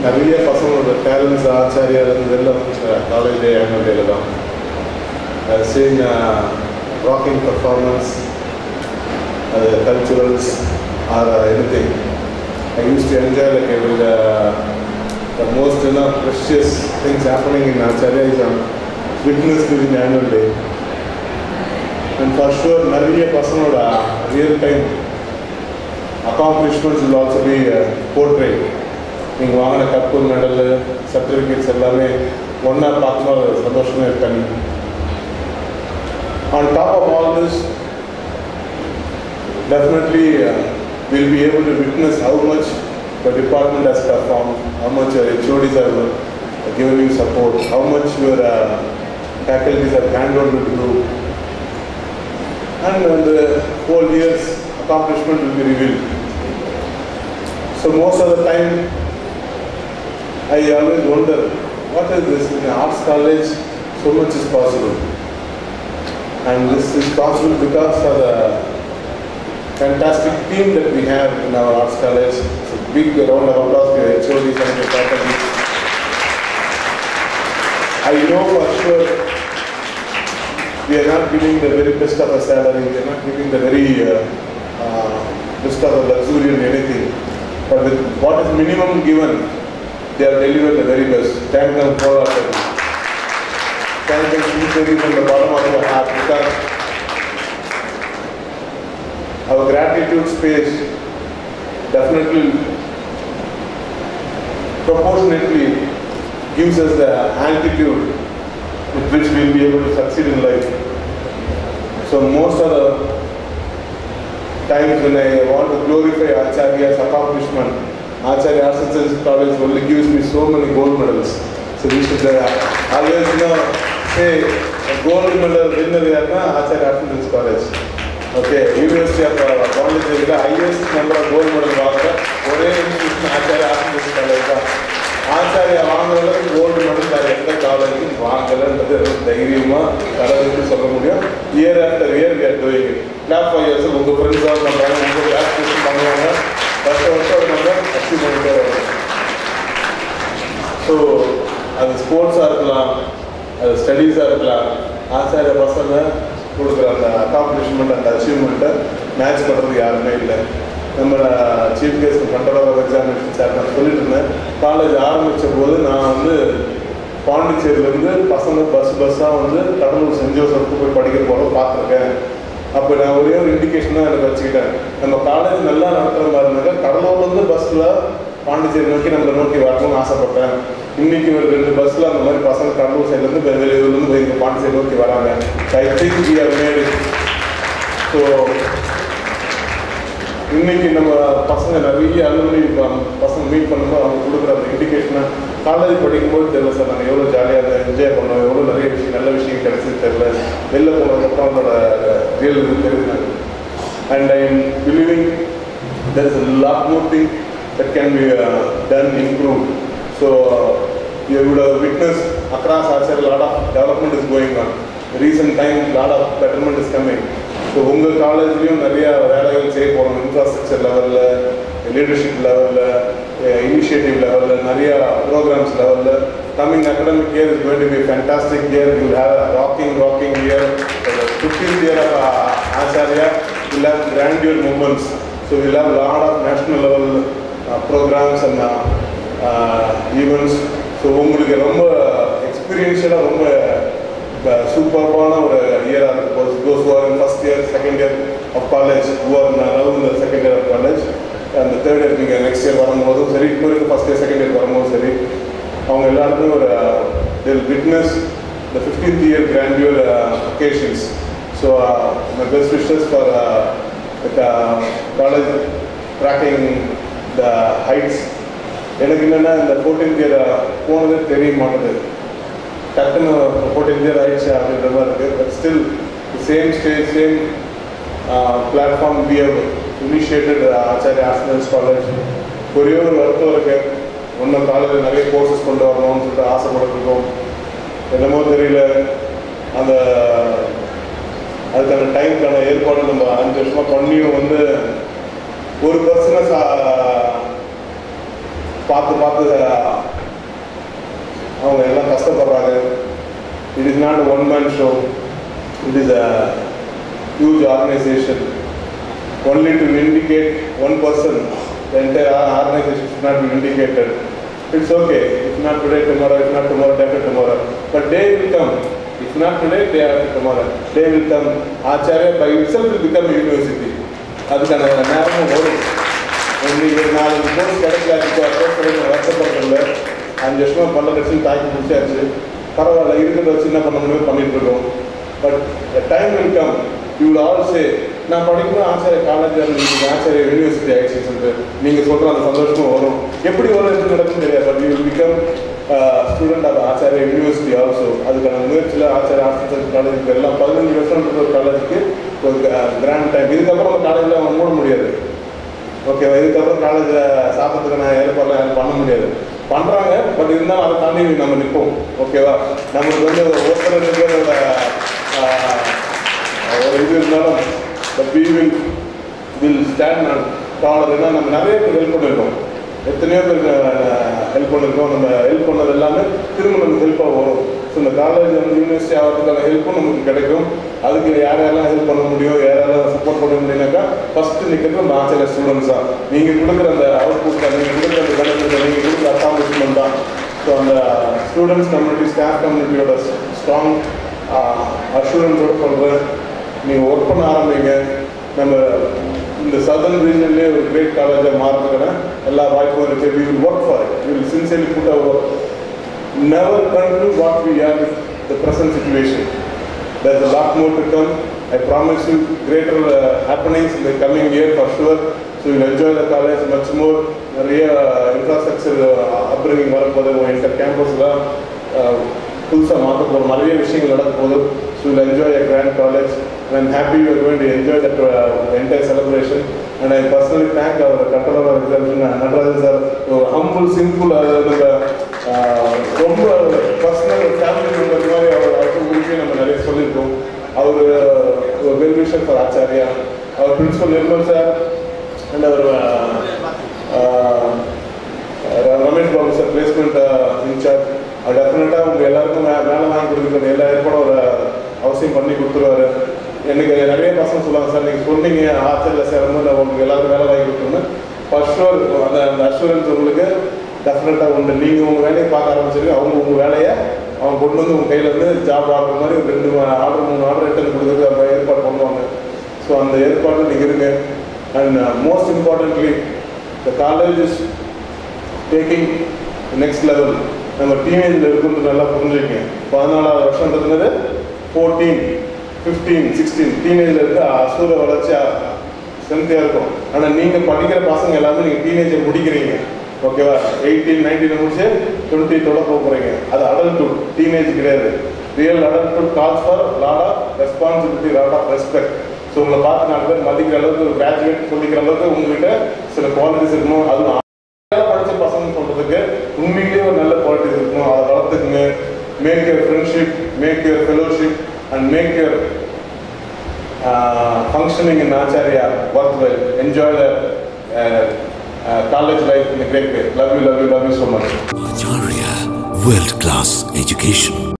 நிறைய பசங்களோட டேலண்ட்ஸ் ஆச்சாரியா இதெல்லாம் காலேஜ் டே ஆனுவல் டேல தான் seen rocking performance, culturals or anything. I used to enjoy the most precious things happening in Acharya is witness during the annual day. And for sure, நிறைய பசங்களோட real time accomplishments will also be portrayed. நீங்கள் வாங்கின cup medal certificates எல்லாமே ஒன்றா பார்க்கும்போது சந்தோஷமே இருக்காங்க. On top of all this, definitely we'll be able to witness how much the department has performed, how much your HODs have given you support, how much your faculties have handed over to you, and the whole year's accomplishment will be revealed. So most of the time, I always wonder, what is this? In an arts college, so much is possible. And this is possible because of the fantastic team that we have in our arts college. So big round of applause for your HODs and your faculty. I know for sure we are not giving the very best of a salary, we are not giving the very best of a luxury and anything. But with what is minimum given, they have delivered the very best. Thank them for our thank them sincerely from the bottom of your heart, because our gratitude space definitely proportionately gives us the altitude with which we will be able to succeed in life. So most of the times when I want to glorify Acharya's accomplishment, Acharya Arts and Science College only gives me so many gold medals. So we should always say a gold medal winner is Acharya Arts and Science College. Okay, University of Pondicherry, the highest number of gold medals வாங்க ஒரே institution Acharya Arts and Science College தான். ஆச்சாரியா வாங்குறதுக்கு gold medal நான் எந்த காலேஜுக்கும் வாங்கலைன்றது தைரியமாக கடவுளுக்கு சொல்ல முடியும். Year after year we are doing it. Clap for years உங்கள் ஃப்ரெண்ட்ஸாக பண்ணுறாங்க, உங்கள் கிளாஸ் பண்ணுவாங்க, வருஷம் நம்ம அச்சீவ் பண்ணிட்டே வரோம். ஸோ அது ஸ்போர்ட்ஸாக இருக்கலாம், அது ஸ்டடீஸாக இருக்கலாம், ஆச்சாரிய பசங்க கொடுக்குற அந்த அக்காம்ப்ளிஷ்மெண்ட் அந்த அச்சீவ்மெண்ட்டை மேட்ச் பண்ணுறது யாருமே இல்லை. நம்ம chief guest control of examination sir நான் சொல்லிட்டு இருந்தேன். காலேஜ் ஆரம்பித்த போது நான் பாண்டிச்சேரியிலேருந்து பசங்க பஸ்ஸாக கடலூர் சென்ட் ஜோசப்க்கு போய் படிக்கிற போல பார்த்துருக்கேன். அப்போ நான் ஒரே ஒரு இண்டிகேஷன் தான் எனக்கு வச்சுக்கிட்டேன். நம்ம காலேஜ் நல்லா நடத்துகிற மாதிரி இருந்தாங்க, கடலூர்லேருந்து பஸ்ஸில் பாண்டிச்சேரி நோக்கி நம்மளை நோக்கி வரணும்னு ஆசைப்பட்டேன். இன்றைக்கி ஒரு 2 பஸ்ஸில் அந்த மாதிரி பசங்க கடலூர் சைட்லேருந்து வெளியூர்லேருந்து போய் இங்கே பாண்டிச்சேரி நோக்கி வராங்க. I think we have made it. So இன்னைக்கு நம்ம பசங்க நிறைய அலுவலி பசங்க மீட் பண்ணும்போது அவங்க கொடுக்குற அந்த இண்டிகேஷனை காலேஜ் படிக்கும்போது தெரியல சார், நாங்கள் எவ்வளோ ஜாலியாக என்ஜாய் பண்ணோம், எவ்வளோ நிறைய விஷயம் நல்ல விஷயம் கிடைச்சது தெரியல, வெளில போனதுக்கப்புறம் அவங்களோட ரியல் இது தெரியுது. And I am believing there is a lot more thing that can be done, improved. So you would have witnessed across Acharya a lot of development is going on. Recent time a lot of betterment is coming. So உங்கள் காலேஜ்லேயும் நிறையா வேலைகள் செய்ய போகிறோம். Infrastructure லெவலில், leadership லெவலில், initiative லெவலில், நிறையா ப்ரோக்ராம்ஸ் லெவலில். Coming academic year is going to be fantastic year. You have rocking year. 15th year of Acharya will have grandeur moments. So we'll have a lot of national level programs and events. So உங்களுக்கு ரொம்ப எக்ஸ்பீரியன்ஷியலாக ரொம்ப சூப்பர்பான ஒரு இயராக இருக்கும். those who are in first year, second year of college, who are now in the second year of college, and the third year நீங்கள் next year வரும்போதும் சரி, இப்போ இருக்க ஃபஸ்ட் இயர் செகண்ட் இயர் வரும்போதும் சரி, அவங்க எல்லாருமே ஒரு they will witness the 15th year grandeur occasions. So my best wishes for the college cracking the heights. எனக்கு என்னென்னா இந்த 14th year போனதே தெரிய மாட்டேது. டக்குன்னு 14th year ஆயிடுச்சு அப்படின்ற மாதிரி இருக்குது. But still same stage, same platform we have initiated Acharya arts and science college. ஒரே ஒரு வருத்தம் இருக்குது, இன்னும் காலேஜில் நிறைய கோர்சஸ் கொண்டு வரணும்னு சொல்லிட்டு ஆசைப்பட்டுருக்கோம். என்னமோ தெரியல, அந்த அதுக்கான டைமுக்கான ஏற்பாடு நம்ம 5 வருஷமாக பண்ணியும் ஒரு பர்சனை பார்த்து அவங்க எல்லாம் கஷ்டப்படுறாங்க. It is not a one-man show. It is a huge organization. Only to vindicate one person, the entire organization should not be vindicated. It's okay. If not today, tomorrow. If not tomorrow, after tomorrow. But day will come. If not today, day after tomorrow. Day will come. Acharya by itself will become a university. அதுக்கான நேரமும் வரும். இன்னைக்கு 4 course கிடைக்கல, வருத்தப்படுறதில்ல. 5 வருஷமா பல லட்சம் தாக்கி முடிச்சாச்சு. பரவாயில்ல, இருக்கிறத வச்சு என்ன பண்ண முடியும் பண்ணிட்டு இருக்கோம். But time will come, you will all சே நான் படிக்கணும் ஆச்சாரிய காலேஜ் ஆச்சாரிய யூனிவர்சிட்டி ஆயிடுச்சுன்னு சொல்லிட்டு நீங்கள் சொல்கிற அந்த சந்தோஷமும் வரும். எப்படி வரும் எப்படி நடக்கும் தெரியாது. But you will become student of Acharya university also. அதுக்கான முயற்சியில் ஆச்சாரிய ஆர்ட்ஸ் அண்ட் சயின்ஸ் காலேஜுக்கு எல்லாம் 15 வருஷம் ஒரு காலேஜுக்கு ஒரு கிராண்ட் டைம். இதுக்கப்புறம் அந்த காலேஜில் அவங்க மூட முடியாது. ஓகேவா? இதுக்கப்புறம் காலேஜில் சாப்பிட்றதுக்கான ஏற்பாடுலாம் யாரும் பண்ண முடியாது. பண்ணுறாங்க, பட் இருந்தாலும் அதை தாண்டி நம்ம நிற்போம். ஓகேவா? நம்மளுக்கு வந்து ஒருத்தரோட ஒரு இது இருந்தாலும் பட் வில் ஸ்டாண்ட் டாலர். ஏன்னா நம்ம நிறைய பேர் ஹெல்ப் பண்ணியிருக்கோம், எத்தனையோ பேருக்கு ஹெல்ப் பண்ணியிருக்கோம். நம்ம ஹெல்ப் பண்ணது எல்லாமே திரும்ப நமக்கு ஹெல்ப்பாக வரும். ஸோ இந்த காலேஜ் வந்து யூனிவர்சிட்டி ஆகிறதுக்கான ஹெல்ப்பும் நமக்கு கிடைக்கும். அதுக்கு யாரெல்லாம் ஹெல்ப் பண்ண முடியும், யாரெல்லாம் சப்போர்ட் பண்ண முடியும்னாக்கா ஃபஸ்ட்டு நிற்கிறது நம்ம ஆச்சாரிய ஸ்டூடெண்ட்ஸ் தான். நீங்கள் கொடுக்குற அந்த அவுட்புட் தான், நீங்கள் கொடுக்குற அந்த பெனிஃபிட், நீங்கள் கொடுக்குற அக்காம்ப்ளிஷ்மெண்ட் தான். ஸோ அந்த ஸ்டூடெண்ட்ஸ் கம்யூனிட்டி, ஸ்டாஃப் கம்யூனிட்டியோட ஸ்ட்ராங் அஷூரன்ஸோடு சொல்கிறேன், நீங்கள் ஒர்க் பண்ண ஆரம்பிங்க. நம்ம இந்த சதர்ன் ரீஜன்லேயே ஒரு கிரேட் காலேஜாக மாறுறதுக்கான எல்லா வாய்ப்பும் இருக்குது. We will work for it. We will sincerely put our work. Never conclude what we are with the present situation. There's a lot more to come. I promise you greater happenings in the coming year for sure. So you'll enjoy the college much more. நிறைய infrastructure upbringing வரப்போது, inter கேம்பஸ்லாம் புதுசாக மாற்ற போகிறோம், நிறைய விஷயங்கள் நடக்க போகுது. So you'll enjoy a grand college and I'm happy you are going to enjoy that entire celebration. And I personally thank our Controller of Examination, Natarajan sir, humble, simple, ரொம்ப personal family member மாதிரி அவருக்கு குறிப்பிட்டு நம்ம நிறைய சொல்லியிருக்கோம். அவர் well wisher for Acharya, அவர் principal Nirmal sir and அவர் Ramesh Babu sir placement in-charge. அவர் டெஃபினட்டாக உங்கள் எல்லாருக்கும் வேலை வாங்கி கொடுக்குறது எல்லா ஏற்பாடும் ஒரு அவசியம் பண்ணி கொடுத்துருவாரு. எனக்கு நிறைய பசங்க சொல்லுவாங்க, சார் நீங்கள் சொன்னீங்க ஆச்சரியில் சேரும்போது உங்களுக்கு எல்லாருக்கும் வேலை வாங்கி கொடுத்துருந்தேன். ஃபர்ஸ்ட் ஷோர் அந்த அஷூரன்ஸ் உங்களுக்கு டெஃபினட்டாக உண்டு. நீங்கள் உங்கள் வேலையை பார்க்க ஆரம்பிச்சிருக்கீங்க, அவங்க உங்கள் வேலையை அவங்க கொண்டு வந்து உங்கள் கையில் இருந்து ஜாப் ஆடுற மாதிரி ஒரு 2 ஆர்டர் 3 ஆர்டர் ரிட்டர்ன் கொடுக்குறது அந்த ஏற்பாடு பண்ணுவாங்க. ஸோ அந்த ஏற்பாடு நீங்கள் இருங்க. And most importantly the college is taking next level. நம்ம டீனேஜில் இருக்கிறது நல்லா புரிஞ்சுக்கங்க. 14வது வருஷன்றதுனால 14, 15, 16 டீனேஜில் இருக்க அசூர வளர்ச்சி ஸ்ட்ரென்த்தாக இருக்கும். ஆனால் நீங்கள் படிக்கிற பசங்க எல்லாமே நீங்கள் டீனேஜை முடிக்கிறீங்க. ஓகேவா? 18, 19 முடிச்சு 20 போகிறீங்க. அது அடல்ட்ஹுட், டீனேஜ் கிடையாது. Real adulthood calls for lot of responsibility, lot of respect. So உங்களை பார்த்து 4 பேர் மதிக்கிற அளவுக்கு, ஒரு கிராஜுவேட் சொல்லிக்கிற அளவுக்கு உங்ககிட்ட சில குவாலிட்டிஸ் இருக்கணும். அதுவும் படித்த பசங்க சொல்கிறதுக்கு உண்மையிலேயே ஒரு நல்ல குவாலிட்டிஸ் இருக்கணும். அதை வளர்த்துக்குங்க. Make your friendship, make your fellowship and make your functioning in Acharya worthwhile. Enjoy the college life in a great way. Love you so much. Acharya, world class education.